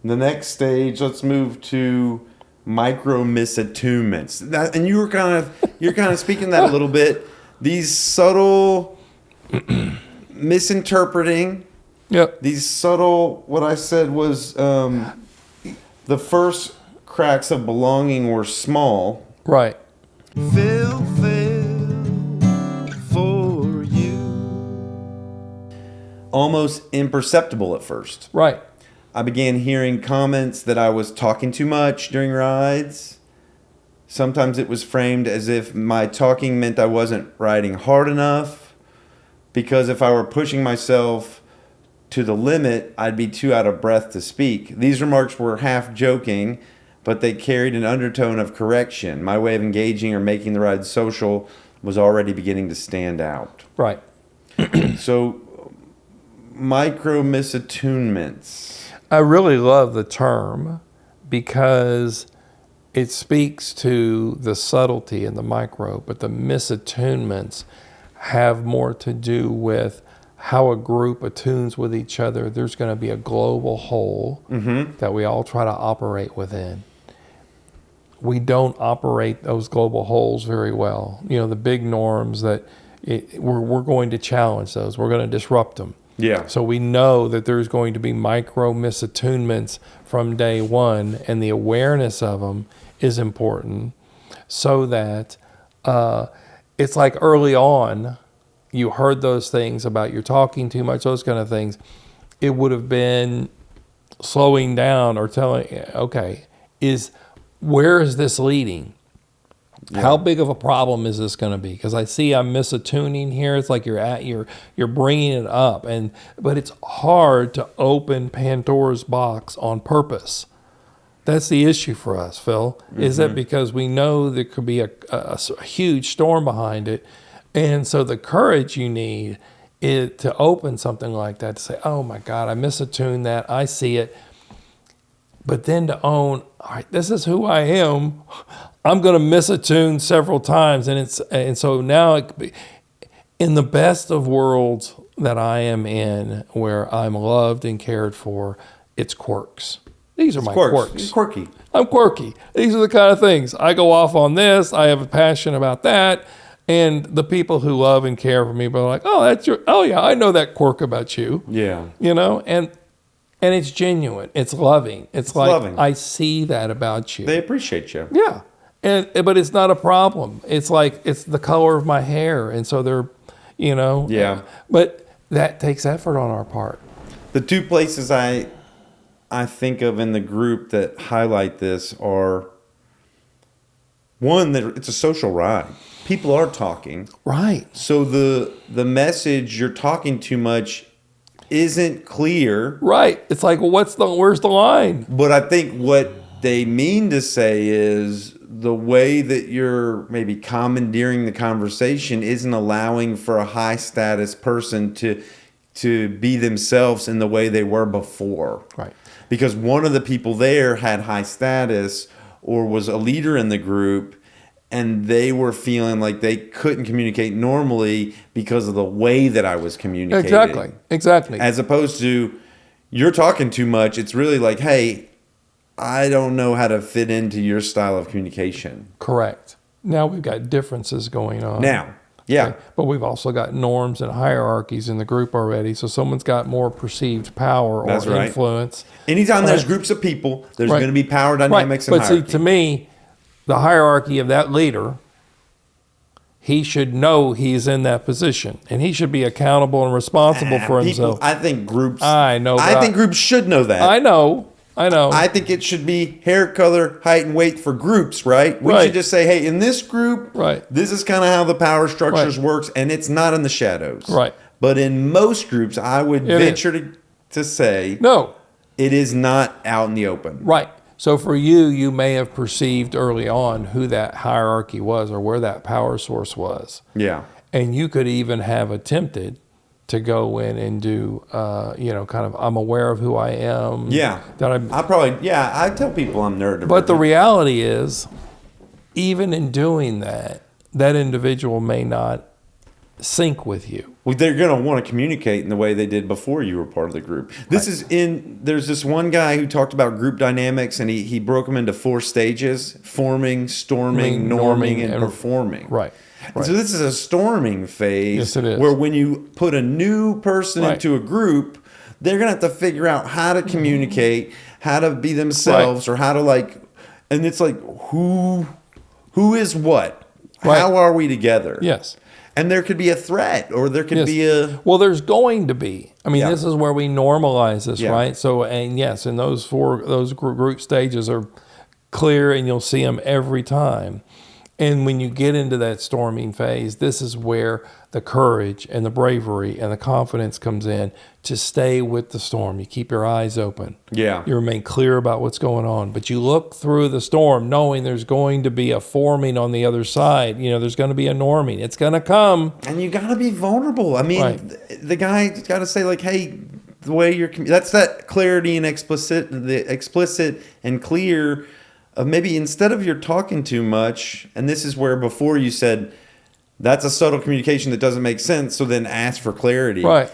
The next stage, let's move to micro-misattunements. And you're kind of speaking that a little bit. These subtle misinterpreting. Yep. These subtle, what I said was the first cracks of belonging were small. Right. Fail for you. Almost imperceptible at first. Right. I began hearing comments that I was talking too much during rides. Sometimes it was framed as if my talking meant I wasn't riding hard enough, because if I were pushing myself to the limit, I'd be too out of breath to speak. These remarks were half joking, but they carried an undertone of correction. My way of engaging or making the ride social was already beginning to stand out. Right. So, micro-misattunements. I really love the term because it speaks to the subtlety in the micro, but the misattunements have more to do with how a group attunes with each other. There's going to be a global whole that we all try to operate within. We don't operate those global wholes very well. You know, the big norms that we're going to challenge those. We're going to disrupt them. Yeah. So we know that there's going to be micro misattunements from day one, and the awareness of them is important so that it's like early on, you heard those things about you're talking too much, those kind of things. It would have been slowing down or telling, okay, where is this leading? Yeah. How big of a problem is this going to be? Because I see I'm misattuning here. It's like you're bringing it up, but it's hard to open Pandora's box on purpose. That's the issue for us, Phil. Is that because we know there could be a huge storm behind it, and so the courage you need is to open something like that, to say, "Oh my God, I misattuned that. I see it." But then to own, all right, this is who I am. I'm going to misattune several times, and so now in the best of worlds that I am in, where I'm loved and cared for, it's quirks. These are my quirks. It's quirky. I'm quirky. These are the kind of things I go off on. This I have a passion about that, and the people who love and care for me, but like, oh yeah, I know that quirk about you. Yeah, you know, and it's genuine. It's loving. It's like loving. I see that about you. They appreciate you. Yeah. But it's not a problem. It's like, it's the color of my hair. And so they're, you know. Yeah. But that takes effort on our part. The two places I think of in the group that highlight this are, one, that it's a social ride. People are talking. Right. So the message, you're talking too much, isn't clear. Right. It's like, well, where's the line? But I think what they mean to say is the way that you're maybe commandeering the conversation isn't allowing for a high status person to be themselves in the way they were before. Right. Because one of the people there had high status or was a leader in the group, and they were feeling like they couldn't communicate normally because of the way that I was communicating. Exactly. As opposed to, you're talking too much. It's really like, hey, I don't know how to fit into your style of communication. Correct. Now we've got differences going on. Now, yeah. Okay? But we've also got norms and hierarchies in the group already. So someone's got more perceived power or influence. Anytime there's groups of people, there's going to be power dynamics and hierarchy. But see, to me, the hierarchy of that leader, he should know he's in that position, and he should be accountable and responsible for himself. I think groups. I know. I think groups should know that. I know. I think it should be hair color, height, and weight for groups, right? We should just say, hey, in this group, this is kind of how the power structures works, and it's not in the shadows. Right. But in most groups, I would venture to say, no, it is not out in the open. Right. So for you may have perceived early on who that hierarchy was or where that power source was. Yeah. And you could even have attempted to go in and do, kind of, I'm aware of who I am. Yeah. I tell people I'm neurodivergent. But the reality is, even in doing that, that individual may not sync with you. Well, they're going to want to communicate in the way they did before you were part of the group. There's this one guy who talked about group dynamics, and he broke them into 4 stages: forming, storming, norming, and performing. Right. And so this is a storming phase. Yes, it is. Where when you put a new person into a group, they're going to have to figure out how to communicate, how to be themselves, or how to and it's like, who is what? Right. How are we together? Yes. And there could be a threat, or there could be a... Well, there's going to be. I mean, this is where we normalize this, right? So, and yes, and those group stages are clear, and you'll see them every time. And when you get into that storming phase, this is where the courage and the bravery and the confidence comes in to stay with the storm. You keep your eyes open. Yeah. You remain clear about what's going on. But you look through the storm knowing there's going to be a forming on the other side. There's going to be a norming. It's going to come. And you got to be vulnerable. I mean, the guy's got to say, hey, the way that's that clarity and the explicit and clear of maybe instead of you're talking too much, and this is where before you said that's a subtle communication that doesn't make sense, so then ask for clarity. Right.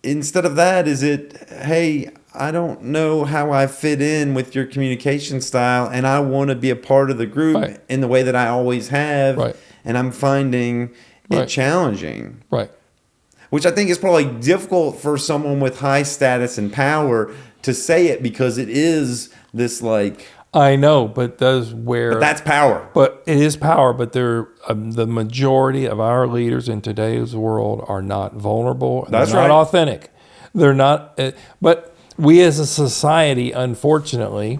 Instead of that, is it, hey, I don't know how I fit in with your communication style, and I want to be a part of the group in the way that I always have, and I'm finding it challenging. Right. Which I think is probably difficult for someone with high status and power to say it, because it is this I know, but that's power. But it is power. But the majority of our leaders in today's world are not vulnerable. And they're not authentic. They're not. But we as a society, unfortunately,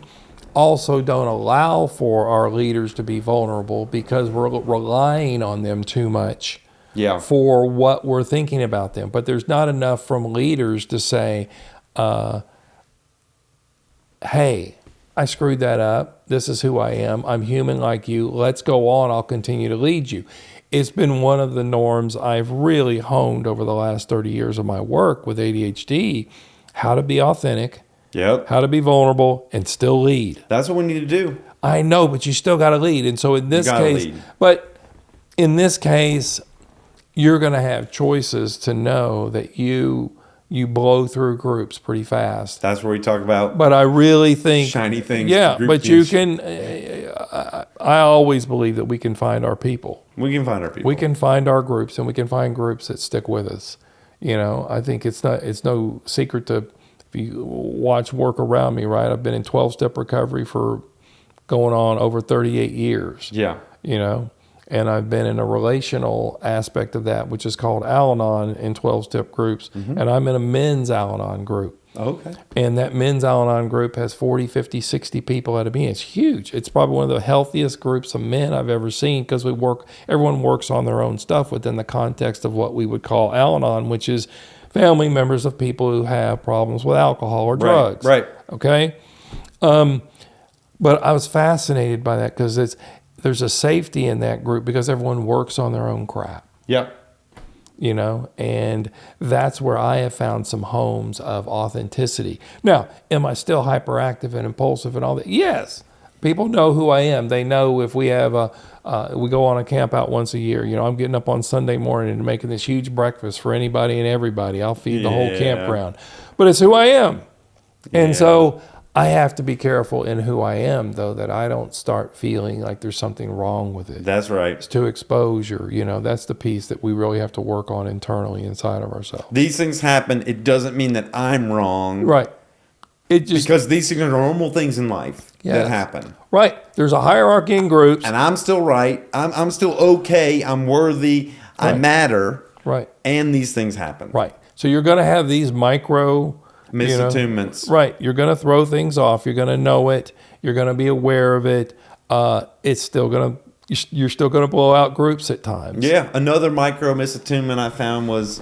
also don't allow for our leaders to be vulnerable because we're relying on them too much. Yeah. For what we're thinking about them. But there's not enough from leaders to say, hey, I screwed that up. This is who I am. I'm human like you. Let's go on. I'll continue to lead you. It's been one of the norms I've really honed over the last 30 years of my work with ADHD, how to be authentic, how to be vulnerable, and still lead. That's what we need to do. I know, but you still got to lead. And so in this case, you're going to have choices to know that you blow through groups pretty fast. That's where we talk about. But I really think shiny things. Yeah, but you can. I always believe that we can find our people. We can find our people. We can find our groups, and we can find groups that stick with us. I think it's no secret to, if you watch work around me, right? I've been in 12-step recovery for going on over 38 years. Yeah. And I've been in a relational aspect of that, which is called Al-Anon in 12-step groups. Mm-hmm. And I'm in a men's Al-Anon group. Okay. And that men's Al-Anon group has 40, 50, 60 people at a meeting. It's huge. It's probably one of the healthiest groups of men I've ever seen, because everyone works on their own stuff within the context of what we would call Al-Anon, which is family members of people who have problems with alcohol or drugs. Right. Okay? But I was fascinated by that because there's a safety in that group because everyone works on their own crap. Yep. And that's where I have found some homes of authenticity. Now, am I still hyperactive and impulsive and all that? Yes. People know who I am. They know if we have we go on a camp out once a year. I'm getting up on Sunday morning and making this huge breakfast for anybody and everybody. I'll feed the whole campground. But it's who I am. And so I have to be careful in who I am, though, that I don't start feeling like there's something wrong with it. That's right. It's to exposure. That's the piece that we really have to work on internally inside of ourselves. These things happen. It doesn't mean that I'm wrong. Right. Because these things are normal things in life that happen. Right. There's a hierarchy in groups. And I'm still right. I'm still okay. I'm worthy. I matter. Right. And these things happen. Right. So you're going to have these misattunements. Right. You're going to throw things off. You're going to know it. You're going to be aware of it. It's still going to, you're still going to blow out groups at times. Yeah. Another micro-misattunement I found was,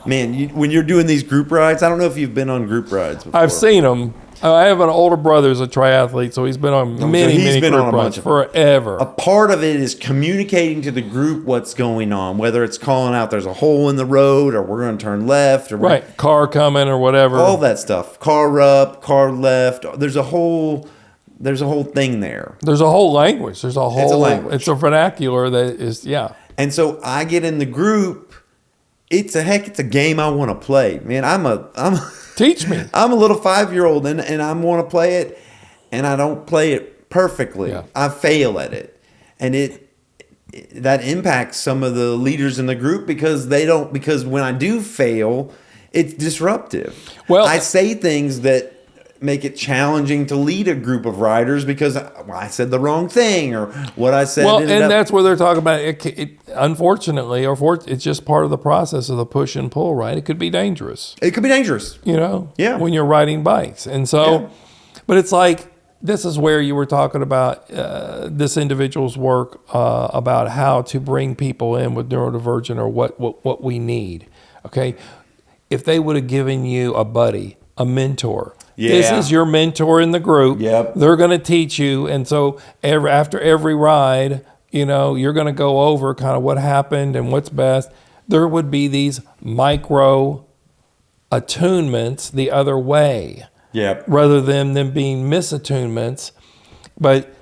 when you're doing these group rides, I don't know if you've been on group rides before. I've seen them. I have an older brother who's a triathlete, so he's been on many group rides forever. A part of it is communicating to the group what's going on, whether it's calling out there's a hole in the road, or we're going to turn left, or car coming or whatever. All that stuff. Car up, car left. There's a whole thing there. There's a whole language. It's a language. It's a vernacular that is, And so I get in the group, it's a game I want to play, man. Teach me. I'm a little 5-year-old and I want to play it, and I don't play it perfectly. Yeah. I fail at it, and that impacts some of the leaders in the group because when I do fail, it's disruptive. Well, I say things that make it challenging to lead a group of riders because I said the wrong thing, or what I said. Well, and that's where they're talking about it. Unfortunately, it's just part of the process of the push and pull, right? It could be dangerous. It could be dangerous. Yeah. When you're riding bikes. And so, but it's like, this is where you were talking about this individual's work about how to bring people in with neurodivergent, or what we need. Okay. If they would have given you a buddy, a mentor, this is your mentor in the group. Yep. They're going to teach you. And so after every ride, you're going to go over kind of what happened and what's best. There would be these micro attunements the other way. Yep. Rather than them being misattunements. But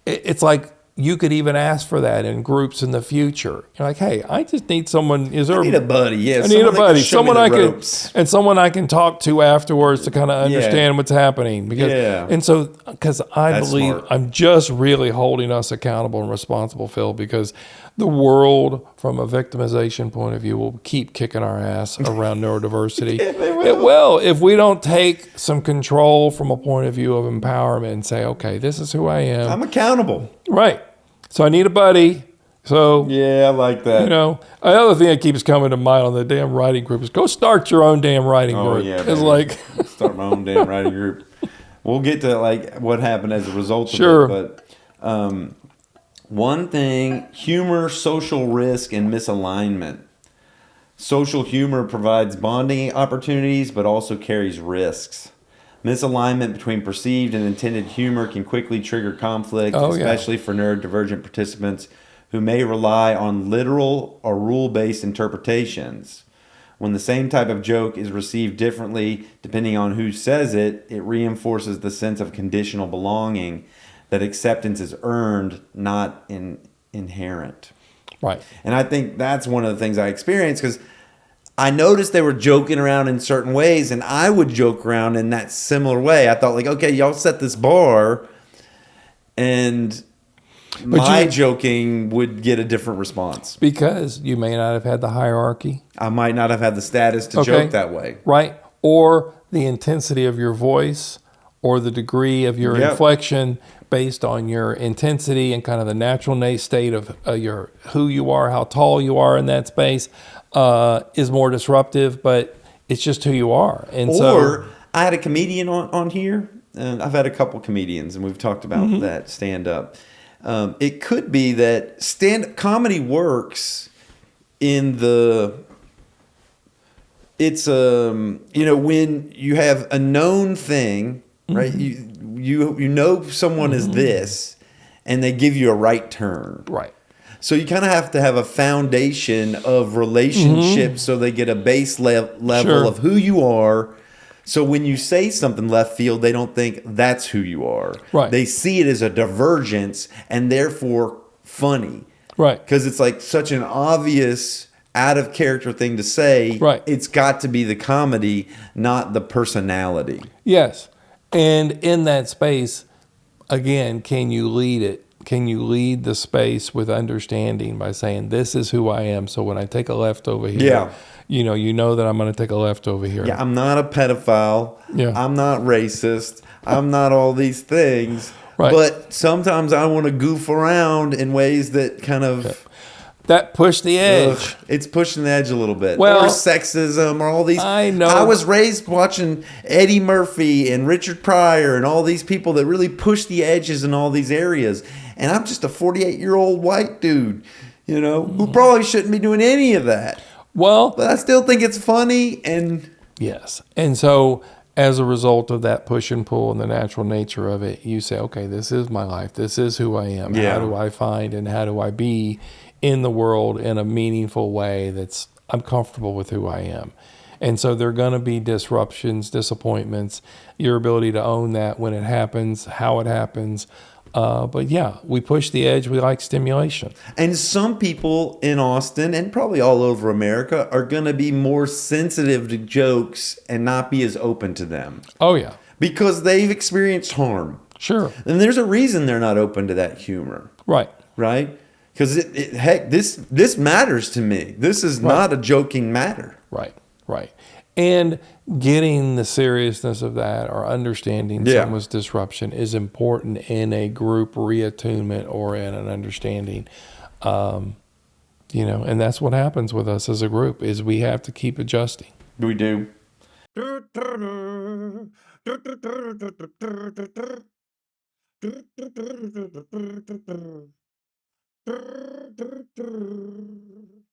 it's like you could even ask for that in groups in the future. You're like, hey, I just need someone. I need a buddy. Yeah, I need a buddy. Someone I can talk to afterwards to kind of understand what's happening. Because I believe smart. I'm just really holding us accountable and responsible, Phil, because the world, from a victimization point of view, will keep kicking our ass around neurodiversity. It will, if we don't take some control from a point of view of empowerment and say, okay, this is who I am. I'm accountable. Right. So I need a buddy. So I like that. Another thing that keeps coming to mind on the damn writing group is go start your own damn writing group. Yeah, it's like start my own damn writing group. We'll get to like what happened as a result of it, but one thing: humor, social risk, and misalignment. Social humor provides bonding opportunities, but also carries risks. Misalignment between perceived and intended humor can quickly trigger conflict, especially for neurodivergent participants who may rely on literal or rule-based interpretations. When the same type of joke is received differently depending on who says it, it reinforces the sense of conditional belonging, that acceptance is earned, not inherent. Right. And I think that's one of the things I experienced, because I noticed they were joking around in certain ways, and I would joke around in that similar way. I thought, like, okay, y'all set this bar, and my joking would get a different response. Because you may not have had the hierarchy. I might not have had the status to joke that way. Right. Or the intensity of your voice, or the degree of your inflection based on your intensity and kind of the natural state of who you are, how tall you are in that space, is more disruptive, but it's just who you are. And I had a comedian on here, and I've had a couple comedians, and we've talked about that stand-up. It could be that stand-up comedy works in when you have a known thing, right? You know someone is this, and they give you a right turn. Right. So you kind of have to have a foundation of relationships so they get a base level of who you are. So when you say something left field, they don't think that's who you are. Right. They see it as a divergence and therefore funny. Right. Because it's like such an obvious out of character thing to say. Right. It's got to be the comedy, not the personality. Yes. And in that space, again, can you lead it? Can you lead the space with understanding by saying, this is who I am. So when I take a left over here, you know that I'm going to take a left over here. Yeah, I'm not a pedophile. Yeah. I'm not racist. I'm not all these things. Right. But sometimes I want to goof around in ways that kind of... that push the edge. It's pushing the edge a little bit. Well, or sexism or all these. I know. I was raised watching Eddie Murphy and Richard Pryor and all these people that really push the edges in all these areas. And I'm just a 48-year-old white dude, who probably shouldn't be doing any of that. Well, but I still think it's funny. And yes. And so as a result of that push and pull and the natural nature of it, you say, okay, this is my life. This is who I am. Yeah. How do I find and how do I be in the world in a meaningful way that's I'm comfortable with who I am. And so there are going to be disruptions, disappointments, your ability to own that when it happens, how it happens, But yeah, we push the edge. We like stimulation. And some people in Austin and probably all over America are going to be more sensitive to jokes and not be as open to them Oh yeah, because they've experienced harm. sure, And there's a reason they're not open to that humor, right, right? Because heck, this matters to me. This is not a joking matter. right, right. And getting the seriousness of that or understanding someone's disruption is important in a group reattunement or in an understanding. And that's what happens with us as a group is we have to keep adjusting. We do.